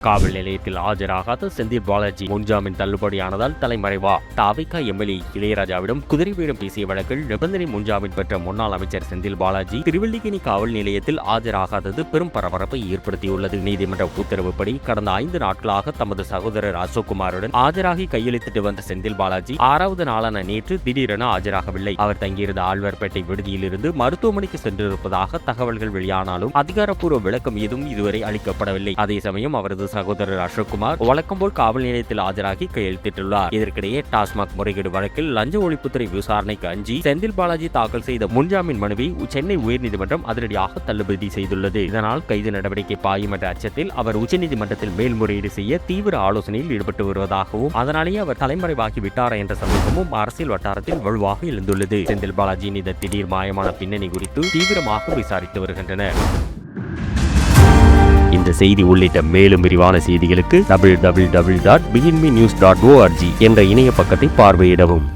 காவல் நிலையத்தில் ஆஜராகாத செந்தில் பாலாஜி முன்ஜாமீன் தள்ளுபடியானதால் தலைமறைவா? தாவிக எம்எல்ஏ இளையராஜாவிடம் குதிரை வீரம் பேசிய வழக்கில் நிபந்தனை முன்ஜாமீன் பெற்ற முன்னாள் அமைச்சர் செந்தில் பாலாஜி திருவல்லிக்கேணி காவல் நிலையத்தில் ஆஜராகாதது பெரும் பரபரப்பை ஏற்படுத்தியுள்ளது. நீதிமன்ற உத்தரவுப்படி கடந்த 5 நாட்களாக தமது சகோதரர் அசோக்குமாருடன் ஆஜராகி கையெழுத்திட்டு வந்த செந்தில் பாலாஜி 6வது நாளான நேற்று திடீரென ஆஜராகவில்லை. அவர் தங்கியிருந்த ஆழ்வார்பேட்டை விடுதியிலிருந்து மருத்துவமனைக்கு சென்றிருப்பதாக தகவல்கள் வெளியானாலும் அதிகாரப்பூர்வ விளக்கம் எதுவும் இதுவரை அளிக்கப்படவில்லை. அதே சமயம் அவரது சகோதரர் அசோக்குமார் வழக்கம்போல் காவல் நிலையத்தில் ஆஜராகி கையெழுத்திட்டுள்ளார். இதற்கிடையே டாஸ்மாக் முறைகேடு வழக்கில் லஞ்ச ஒழிப்புத்துறை விசாரணைக்கு அஞ்சி செந்தில் பாலாஜி தாக்கல் செய்த முன்ஜாமீன் மனுவை சென்னை உயர்நீதிமன்றம் அதிரடியாக தள்ளுபடி செய்துள்ளது. இதனால் கைது நடவடிக்கை பாயும் என்ற அச்சத்தில் அவர் உச்சநீதிமன்றத்தில் மேல்முறையீடு செய்ய தீவிர ஆலோசனையில் ஈடுபட்டு வருவதாகவும் அதனாலேயே அவர் தலைமறைவாகி விட்டாரா என்ற சந்தேகமும் அரசியல் வட்டாரத்தில் வலுவாக எழுந்துள்ளது. செந்தில் பாலாஜியின் இந்த திடீர் மாயமான பின்னணி குறித்து தீவிரமாக விசாரித்து வருகின்றனர். இந்த செய்தி உள்ளிட்ட மேலும் விரிவான செய்திகளுக்கு www.beginmenews.org என்ற இணைய பக்கத்தை பார்வையிடவும்.